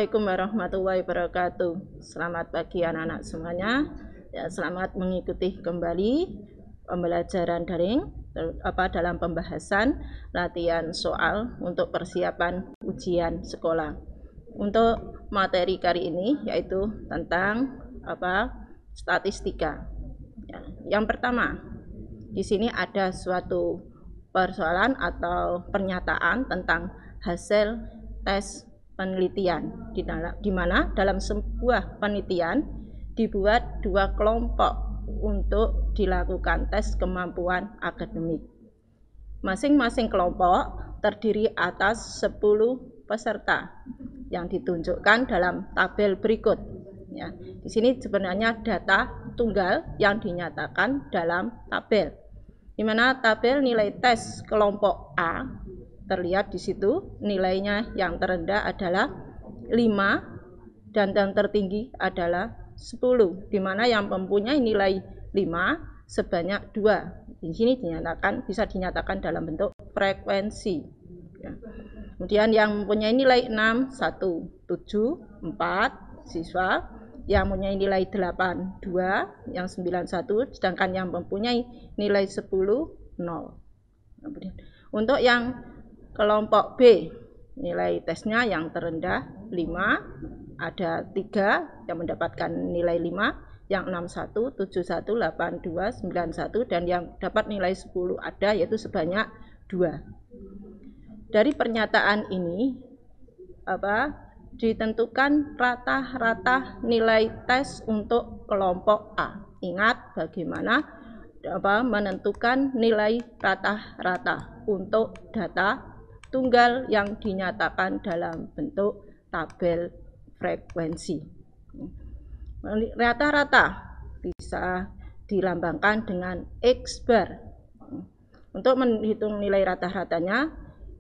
Assalamualaikum warahmatullahi wabarakatuh. Selamat pagi anak-anak semuanya. Ya, selamat mengikuti kembali pembelajaran daring dalam pembahasan latihan soal untuk persiapan ujian sekolah. Untuk materi kali ini yaitu tentang statistika. Ya, yang pertama, di sini ada suatu persoalan atau pernyataan tentang hasil tes penelitian, di mana dalam sebuah penelitian dibuat dua kelompok untuk dilakukan tes kemampuan akademik. Masing-masing kelompok terdiri atas 10 peserta yang ditunjukkan dalam tabel berikut. Ya, di sini sebenarnya data tunggal yang dinyatakan dalam tabel, di mana tabel nilai tes kelompok A terlihat di situ. Nilainya yang terendah adalah 5 dan yang tertinggi adalah 10, di mana yang mempunyai nilai 5 sebanyak 2. Di sini bisa dinyatakan dalam bentuk frekuensi. Ya. Kemudian yang mempunyai nilai 6 1, 7, 4 siswa, yang mempunyai nilai 8 2, yang 9 1, sedangkan yang mempunyai nilai 10 0. Kemudian untuk yang kelompok B, nilai tesnya yang terendah 5, ada 3 yang mendapatkan nilai 5, yang 61, 71, 82, 91, dan yang dapat nilai 10 ada, yaitu sebanyak 2. Dari pernyataan ini ditentukan rata-rata nilai tes untuk kelompok A. Ingat bagaimana menentukan nilai rata-rata untuk data tunggal yang dinyatakan dalam bentuk tabel frekuensi. Rata-rata bisa dilambangkan dengan X bar. Untuk menghitung nilai rata-ratanya,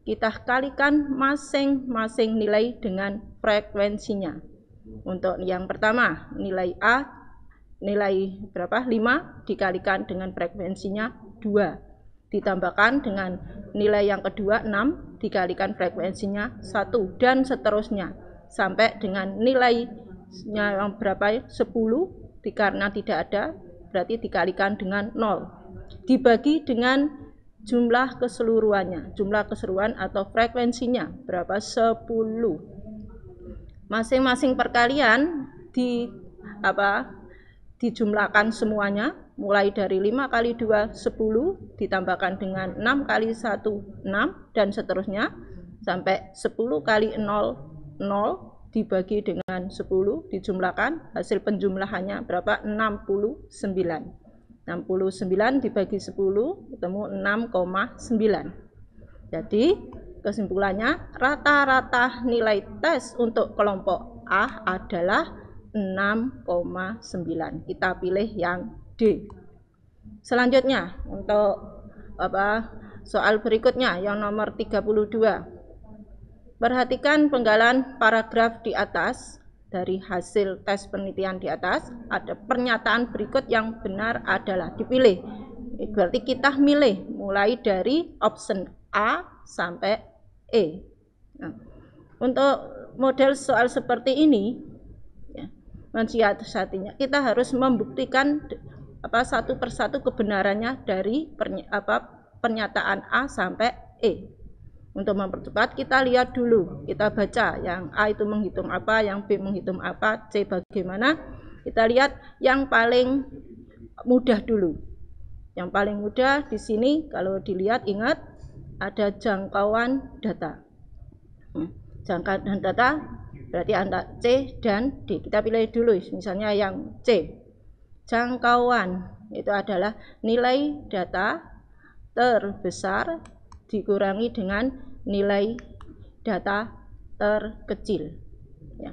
kita kalikan masing-masing nilai dengan frekuensinya. Untuk yang pertama, nilai A nilai berapa? 5 dikalikan dengan frekuensinya 2. Ditambahkan dengan nilai yang kedua 6 dikalikan frekuensinya 1, dan seterusnya sampai dengan nilainya yang berapa? 10, karena tidak ada berarti dikalikan dengan 0, dibagi dengan jumlah keseluruhannya. Jumlah keseluruhan atau frekuensinya berapa? 10. Masing-masing perkalian dijumlahkan semuanya, mulai dari 5 kali 2 10 ditambahkan dengan 6 kali 1 6, dan seterusnya sampai 10 kali 0 0 dibagi dengan 10 dijumlahkan, hasil penjumlahannya berapa? 69. 69 dibagi 10 ketemu 6,9. Jadi kesimpulannya rata-rata nilai tes untuk kelompok A adalah 6,9. Kita pilih yang D. Selanjutnya untuk soal berikutnya yang nomor 32. Perhatikan penggalan paragraf di atas. Dari hasil tes penelitian di atas ada pernyataan berikut yang benar adalah dipilih. Berarti kita milih mulai dari option A sampai E. Nah, untuk model soal seperti ini mensiasatinya kita harus membuktikan satu persatu kebenarannya dari pernyataan A sampai E. Untuk mempercepat kita lihat dulu, kita baca yang A itu menghitung apa, yang B menghitung apa, C bagaimana. Kita lihat yang paling mudah dulu. Yang paling mudah di sini kalau dilihat, ingat ada jangkauan data. Jangkauan data berarti antara C dan D. Kita pilih dulu misalnya yang C. Jangkauan itu adalah nilai data terbesar dikurangi dengan nilai data terkecil. Ya.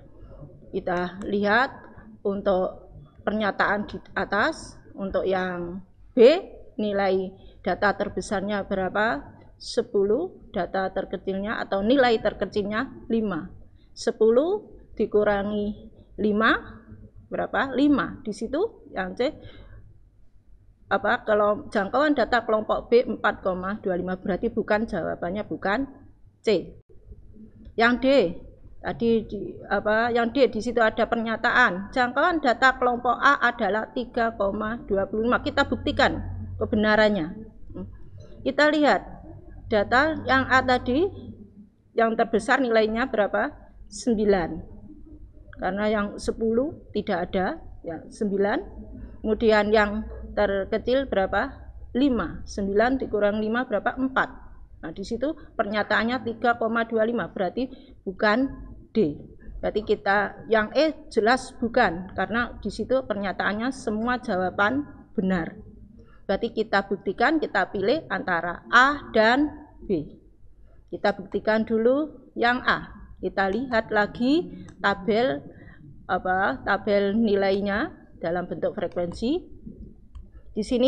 Kita lihat untuk pernyataan di atas. Untuk yang B, nilai data terbesarnya berapa? 10, data terkecilnya atau nilai terkecilnya 5. 10 dikurangi 5 berapa? 5. Di situ yang C kalau jangkauan data kelompok B 4,25, berarti bukan, jawabannya bukan C. Yang D Tadi yang D di situ ada pernyataan jangkauan data kelompok A adalah 3,25. Kita buktikan kebenarannya. Kita lihat data yang A tadi, yang terbesar nilainya berapa? 9. Karena yang 10 tidak ada, ya 9. Kemudian yang terkecil berapa? 5. 9 dikurang 5 berapa? 4. Nah, di situ pernyataannya 3,25, berarti bukan D. Berarti kita yang E jelas bukan, karena di situ pernyataannya semua jawaban benar. Berarti kita buktikan, kita pilih antara A dan B. Kita buktikan dulu yang A. Kita lihat lagi tabel nilainya dalam bentuk frekuensi. Di sini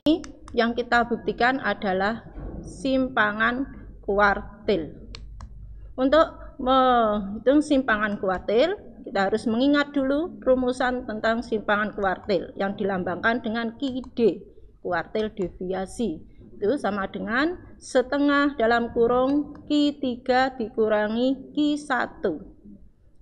yang kita buktikan adalah simpangan kuartil. Untuk menghitung simpangan kuartil, kita harus mengingat dulu rumusan tentang simpangan kuartil yang dilambangkan dengan QD, kuartil deviasi. Itu sama dengan setengah dalam kurung Q3 dikurangi Q1.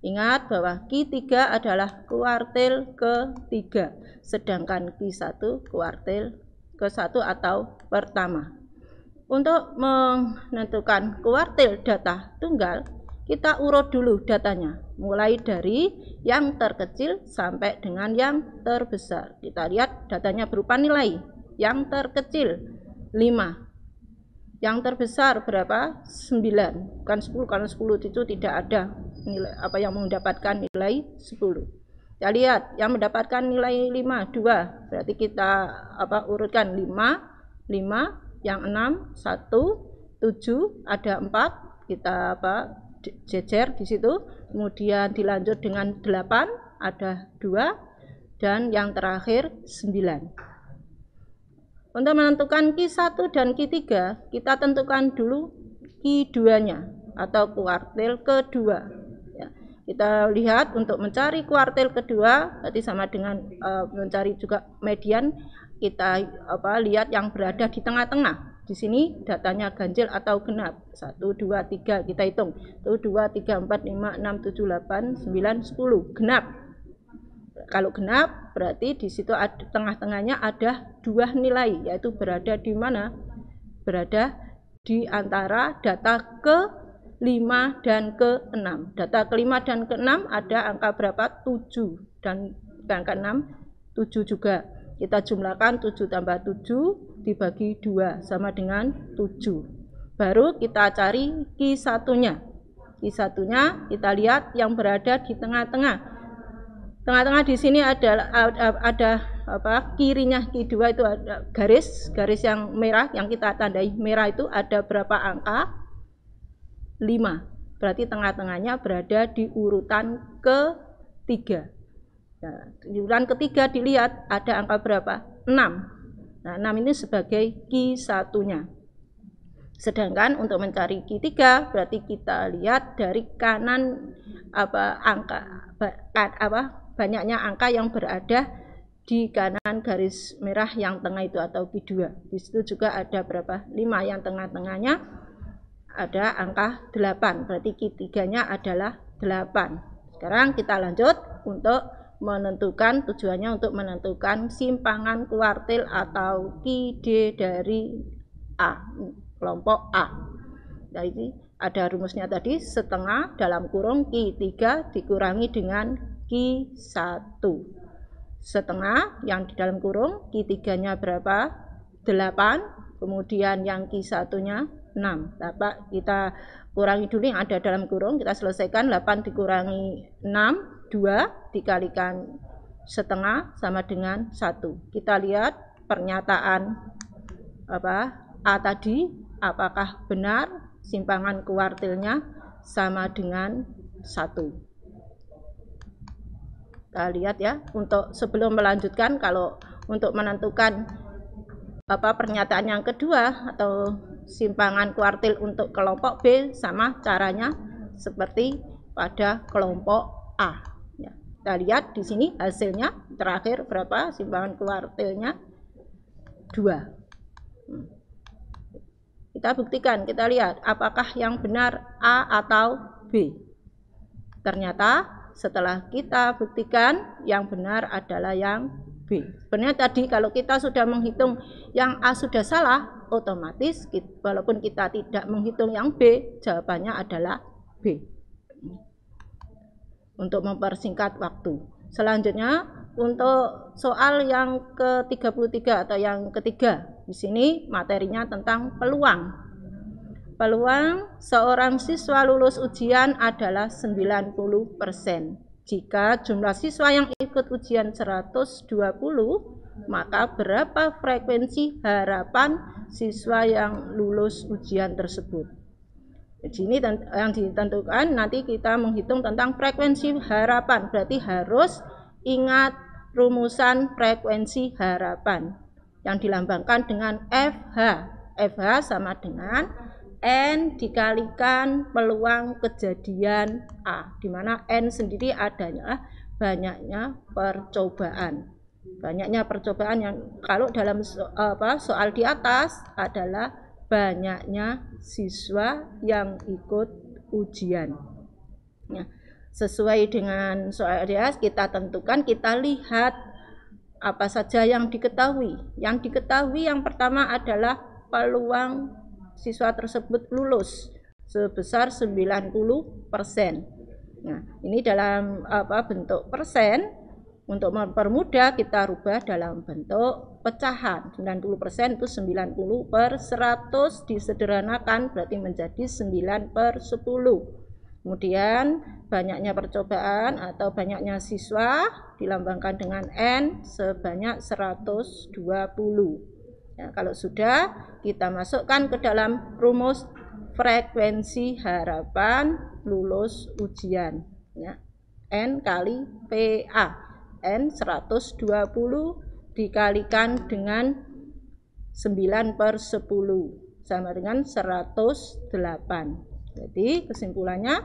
Ingat bahwa Q3 adalah kuartil ketiga, sedangkan Q1 kuartil ke-1 atau pertama. Untuk menentukan kuartil data tunggal, kita urut dulu datanya, mulai dari yang terkecil sampai dengan yang terbesar. Kita lihat datanya berupa nilai. Yang terkecil 5, yang terbesar berapa? 9, bukan 10, karena 10 itu tidak ada nilai yang mendapatkan nilai 10. Kita lihat yang mendapatkan nilai 5, 2, berarti kita urutkan 5, yang 6, 1, 7, ada 4, kita jejer di situ, kemudian dilanjut dengan 8, ada 2, dan yang terakhir 9. Untuk menentukan Q1 dan Q3, kita tentukan dulu Q2-nya atau kuartil kedua. Ya, kita lihat untuk mencari kuartil kedua, berarti sama dengan mencari juga median. Kita lihat yang berada di tengah-tengah. Di sini datanya ganjil atau genap. 1, 2, 3 kita hitung. 1, 2, 3, 4, 5, 6, 7, 8, 9, 10. Genap. Kalau genap berarti di situ tengah-tengahnya ada 2 nilai, yaitu berada di mana? Berada di antara data ke-5 dan ke-6. Data ke-5 dan ke-6 ada angka berapa? 7. Dan angka 6 7 juga. Kita jumlahkan 7 tambah 7 dibagi 2 sama dengan 7. Baru kita cari Q1-nya. Q1-nya kita lihat yang berada di tengah-tengah. Tengah-tengah di sini ada kirinya Q2 itu ada garis yang merah, yang kita tandai merah itu ada berapa angka? 5. Berarti tengah-tengahnya berada di urutan ketiga. Nah, di urutan ketiga dilihat ada angka berapa? 6. Nah, 6 ini sebagai Q1-nya. Sedangkan untuk mencari Q3 berarti kita lihat dari kanan banyaknya angka yang berada di kanan garis merah yang tengah itu atau Q2. Di situ juga ada berapa? 5, yang tengah-tengahnya ada angka 8. Berarti Q3-nya adalah 8. Sekarang kita lanjut untuk menentukan, tujuannya untuk menentukan simpangan kuartil atau QD dari A, kelompok A. Nah, ini ada rumusnya tadi, setengah dalam kurung Q3 dikurangi dengan Q1. Setengah yang di dalam kurung Q3-nya berapa? 8. Kemudian yang Q1-nya 6. Dapat kita kurangi dulu yang ada dalam kurung, kita selesaikan. 8 dikurangi 6, 2 dikalikan setengah sama dengan 1. Kita lihat pernyataan A tadi, apakah benar simpangan kuartilnya sama dengan 1. Kita lihat ya, untuk sebelum melanjutkan, kalau untuk menentukan pernyataan yang kedua atau simpangan kuartil untuk kelompok B, sama caranya seperti pada kelompok A. Ya, kita lihat di sini hasilnya terakhir berapa simpangan kuartilnya? 2. Kita buktikan, kita lihat apakah yang benar A atau B. ternyata setelah kita buktikan yang benar adalah yang B. Sebenarnya tadi kalau kita sudah menghitung yang A sudah salah, otomatis walaupun kita tidak menghitung yang B, jawabannya adalah B. Untuk mempersingkat waktu. Selanjutnya untuk soal yang ke-33 atau yang ketiga. Di sini materinya tentang peluang. Peluang seorang siswa lulus ujian adalah 90%. Jika jumlah siswa yang ikut ujian 120, maka berapa frekuensi harapan siswa yang lulus ujian tersebut? Di sini yang ditentukan nanti kita menghitung tentang frekuensi harapan. Berarti harus ingat rumusan frekuensi harapan yang dilambangkan dengan FH. FH sama dengan N dikalikan peluang kejadian A, di mana N sendiri adanya banyaknya percobaan. Banyaknya percobaan yang kalau dalam soal di atas adalah banyaknya siswa yang ikut ujian. Ya, sesuai dengan soal dia kita tentukan, kita lihat apa saja yang diketahui. Yang diketahui yang pertama adalah peluang siswa tersebut lulus sebesar 90%. Nah, ini dalam bentuk persen. Untuk mempermudah kita rubah dalam bentuk pecahan. 90% itu 90 per 100 disederhanakan berarti menjadi 9/10. Kemudian banyaknya percobaan atau banyaknya siswa dilambangkan dengan N sebanyak 120. Ya, kalau sudah kita masukkan ke dalam rumus frekuensi harapan lulus ujian. Ya, N kali PA. N 120 dikalikan dengan 9/10 sama dengan 108. Jadi kesimpulannya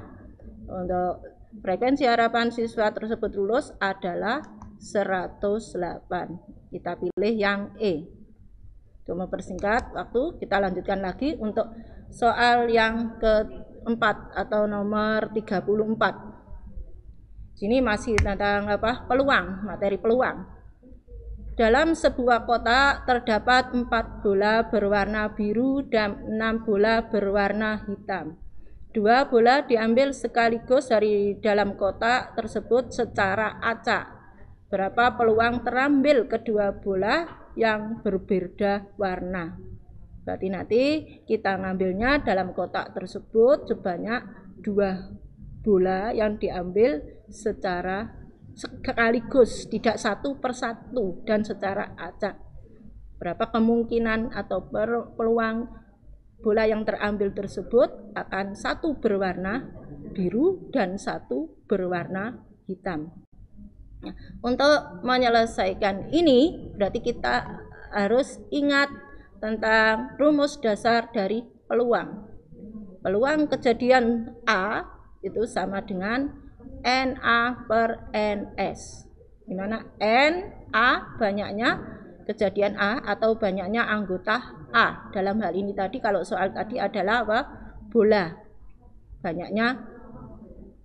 untuk frekuensi harapan siswa tersebut lulus adalah 108. Kita pilih yang E. Untuk mempersingkat waktu, kita lanjutkan lagi untuk soal yang keempat atau nomor 34. Sini masih tentang peluang, materi peluang. Dalam sebuah kotak terdapat 4 bola berwarna biru dan 6 bola berwarna hitam. 2 bola diambil sekaligus dari dalam kotak tersebut secara acak. Berapa peluang terambil kedua bola yang berbeda warna? Berarti nanti kita ngambilnya dalam kotak tersebut sebanyak 2 bola yang diambil secara sekaligus, tidak satu persatu dan secara acak. Berapa kemungkinan atau peluang bola yang terambil tersebut akan satu berwarna biru dan satu berwarna hitam. Nah, untuk menyelesaikan ini berarti kita harus ingat tentang rumus dasar dari peluang. Peluang kejadian A itu sama dengan NA per NS, di mana NA banyaknya kejadian A atau banyaknya anggota A. Dalam hal ini tadi kalau soal tadi adalah bola, banyaknya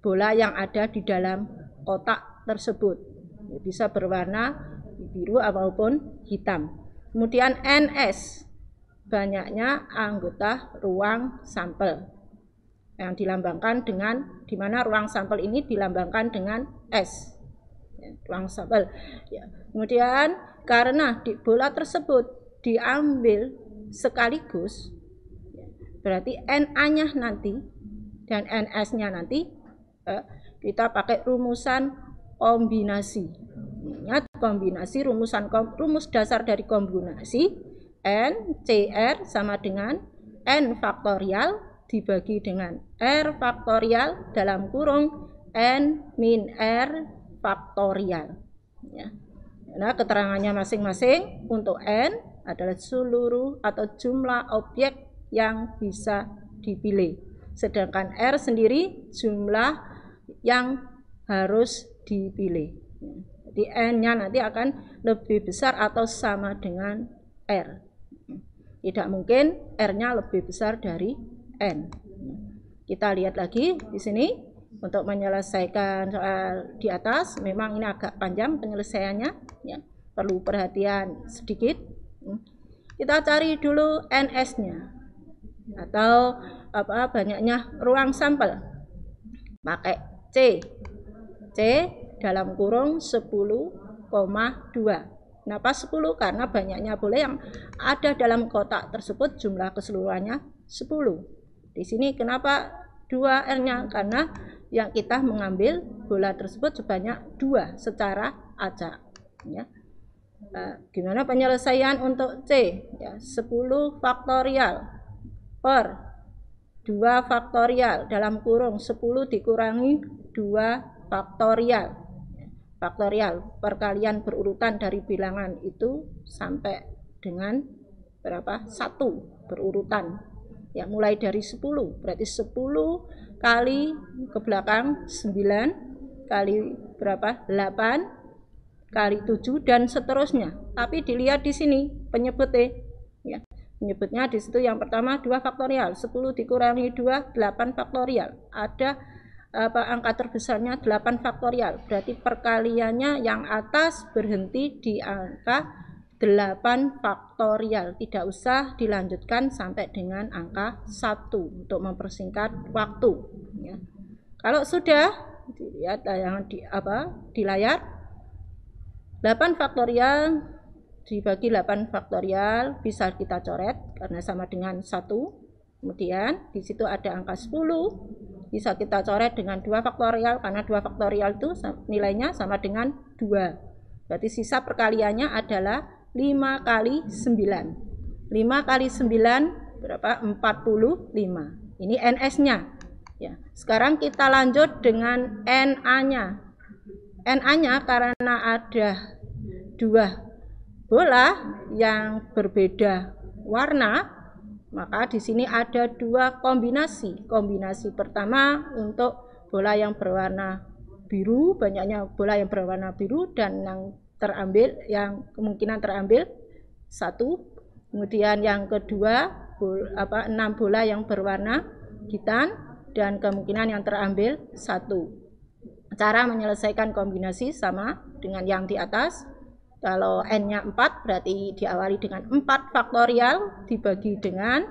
bola yang ada di dalam kotak tersebut, bisa berwarna biru maupun hitam. Kemudian NS banyaknya anggota ruang sampel yang dilambangkan dengan, di mana ruang sampel ini dilambangkan dengan S, ya, ruang sampel. Ya. Kemudian karena di bola tersebut diambil sekaligus, ya, berarti NA-nya nanti dan NS-nya nanti kita pakai rumusan kombinasi. Ingat kombinasi, rumus dasar dari kombinasi N CR sama dengan N faktorial dibagi dengan R faktorial dalam kurung N min R faktorial. Ya. Nah, keterangannya masing-masing. Untuk N adalah seluruh atau jumlah objek yang bisa dipilih. Sedangkan R sendiri jumlah yang harus dipilih. Jadi N-nya nanti akan lebih besar atau sama dengan R. Tidak mungkin R-nya lebih besar dari N. Kita lihat lagi di sini Untuk menyelesaikan soal di atas memang ini agak panjang penyelesaiannya ya, perlu perhatian sedikit. Kita cari dulu NS-nya atau banyaknya ruang sampel. Pakai C dalam kurung 10,2. Kenapa 10? Karena banyaknya bola yang ada dalam kotak tersebut jumlah keseluruhannya 10. Di sini kenapa 2R-nya? Karena yang kita mengambil bola tersebut sebanyak 2 secara acak ya. Gimana penyelesaian untuk C ya, 10 faktorial per 2 faktorial dalam kurung 10 dikurangi 2 faktorial. Perkalian berurutan dari bilangan itu sampai dengan berapa? 1 berurutan ya, mulai dari 10, berarti 10 kali ke belakang 9 kali berapa? 8 kali 7 dan seterusnya. Tapi dilihat di sini penyebutnya ya. Penyebutnya di situ yang pertama 2 faktorial, 10 dikurangi 2 8 faktorial. Ada angka terbesarnya 8 faktorial. Berarti perkaliannya yang atas berhenti di angka 8 faktorial, tidak usah dilanjutkan sampai dengan angka 1 untuk mempersingkat waktu ya. Kalau sudah dilihat yang di layar 8 faktorial dibagi 8 faktorial bisa kita coret karena sama dengan 1. Kemudian di situ ada angka 10 bisa kita coret dengan 2 faktorial karena 2 faktorial itu nilainya sama dengan 2. Berarti sisa perkaliannya adalah 5 kali 9. 5 kali 9 berapa? 45. Ini NS-nya ya. Sekarang kita lanjut dengan NA-nya. NA-nya karena ada 2 bola yang berbeda warna, maka di sini ada 2 kombinasi. Kombinasi pertama untuk bola yang berwarna biru, banyaknya bola yang berwarna biru dan yang kemungkinan terambil 1. Kemudian yang kedua 6 bola yang berwarna hitam dan kemungkinan yang terambil 1. Cara menyelesaikan kombinasi sama dengan yang di atas. Kalau N-nya 4 berarti diawali dengan 4 faktorial dibagi dengan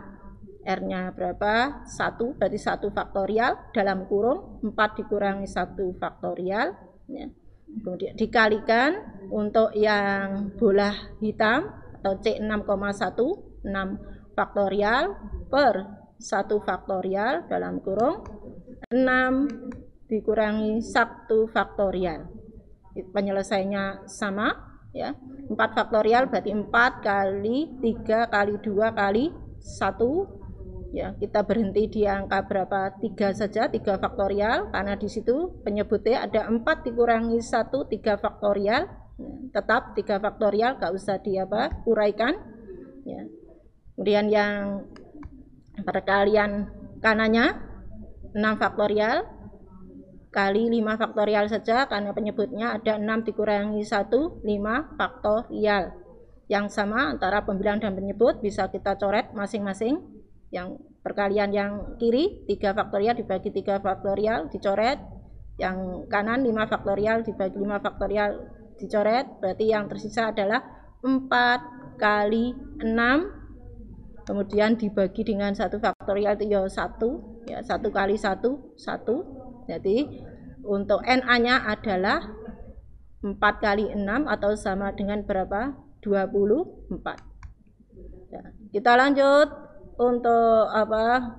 R-nya berapa? 1, berarti 1 faktorial dalam kurung 4 dikurangi 1 faktorial ya. Kemudian dikalikan untuk yang bola hitam atau C6,1 6 faktorial per 1 faktorial dalam kurung 6 dikurangi 1 faktorial. Penyelesaiannya sama ya. 4 faktorial berarti 4 kali 3 kali 2 kali 1 ya, kita berhenti di angka berapa? 3 saja, 3 faktorial karena di situ penyebutnya ada 4 dikurangi 1 3 faktorial. Tetap 3 faktorial, gak usah uraikan ya. Kemudian yang perkalian kanannya 6 faktorial kali 5 faktorial saja karena penyebutnya ada 6 dikurangi 1 5 faktorial. Yang sama antara pembilang dan penyebut bisa kita coret masing-masing. Yang perkalian yang kiri 3 faktorial dibagi 3 faktorial dicoret, yang kanan 5 faktorial dibagi 5 faktorial dicoret, berarti yang tersisa adalah 4 kali 6 kemudian dibagi dengan 1 faktorial itu ya 1 ya, 1 kali 1 1. Jadi untuk NA-nya adalah 4 kali 6 atau sama dengan berapa? 24 ya. Kita lanjut untuk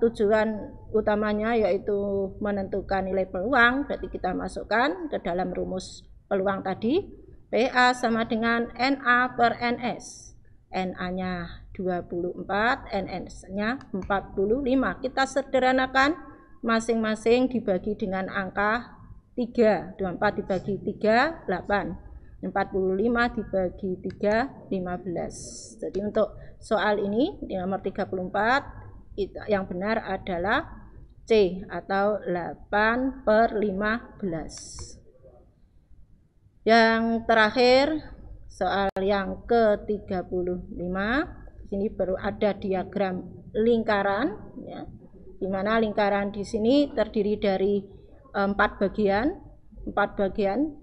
tujuan utamanya yaitu menentukan nilai peluang. Berarti kita masukkan ke dalam rumus peluang tadi, PA sama dengan NA per NS. NA-nya 24, NS-nya 45. Kita sederhanakan masing-masing dibagi dengan angka 3. 24 dibagi 3 8. 45 dibagi 3 15. Jadi untuk soal ini di nomor 34 yang benar adalah C atau 8 per 15. Yang terakhir soal yang ke-35. Sini baru ada diagram lingkaran ya. Di mana lingkaran di sini terdiri dari 4 bagian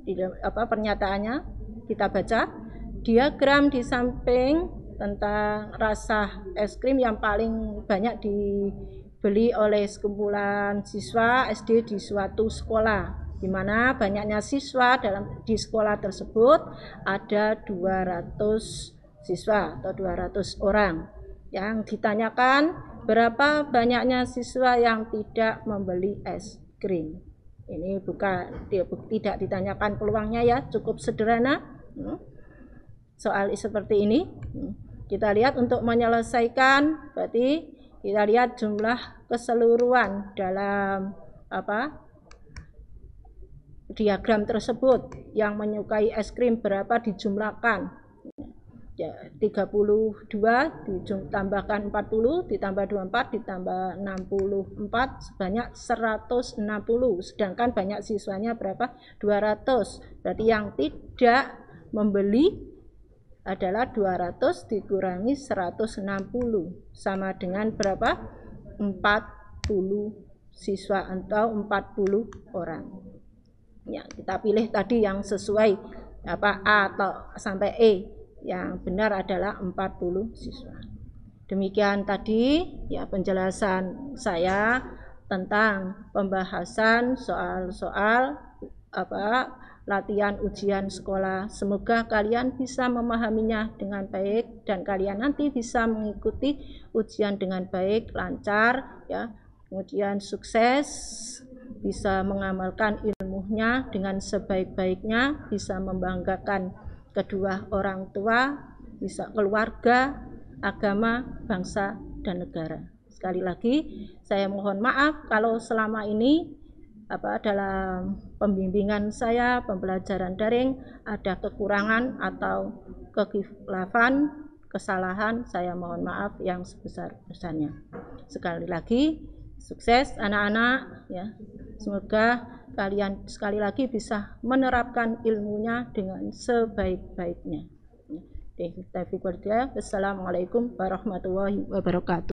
di pernyataannya kita baca. Diagram di samping tentang rasa es krim yang paling banyak dibeli oleh sekumpulan siswa SD di suatu sekolah, di mana banyaknya siswa di sekolah tersebut ada 200 siswa atau 200 orang. Yang ditanyakan berapa banyaknya siswa yang tidak membeli es krim. Ini tidak ditanyakan peluangnya ya, cukup sederhana. Soal seperti ini kita lihat untuk menyelesaikan, berarti kita lihat jumlah keseluruhan dalam diagram tersebut yang menyukai es krim berapa dijumlahkan ya, 32 ditambahkan 40 ditambah 24 ditambah 64 sebanyak 160, sedangkan banyak siswanya berapa? 200. Berarti yang tidak membeli adalah 200 dikurangi 160 sama dengan berapa? 40 siswa atau 40 orang. Ya, kita pilih tadi yang sesuai A atau sampai E. Yang benar adalah 40 siswa. Demikian tadi ya penjelasan saya tentang pembahasan soal-soal latihan ujian sekolah. Semoga kalian bisa memahaminya dengan baik dan kalian nanti bisa mengikuti ujian dengan baik, lancar ya. Kemudian sukses, bisa mengamalkan ilmunya dengan sebaik-baiknya, bisa membanggakan kedua orang tua, bisa keluarga, agama, bangsa, dan negara. Sekali lagi, saya mohon maaf kalau selama ini dalam pembimbingan saya, pembelajaran daring, ada kekurangan atau kekhilafan, kesalahan, saya mohon maaf yang sebesar-besarnya. Sekali lagi, sukses anak-anak ya. Semoga kalian sekali lagi bisa menerapkan ilmunya dengan sebaik-baiknya. Assalamualaikum warahmatullahi wabarakatuh.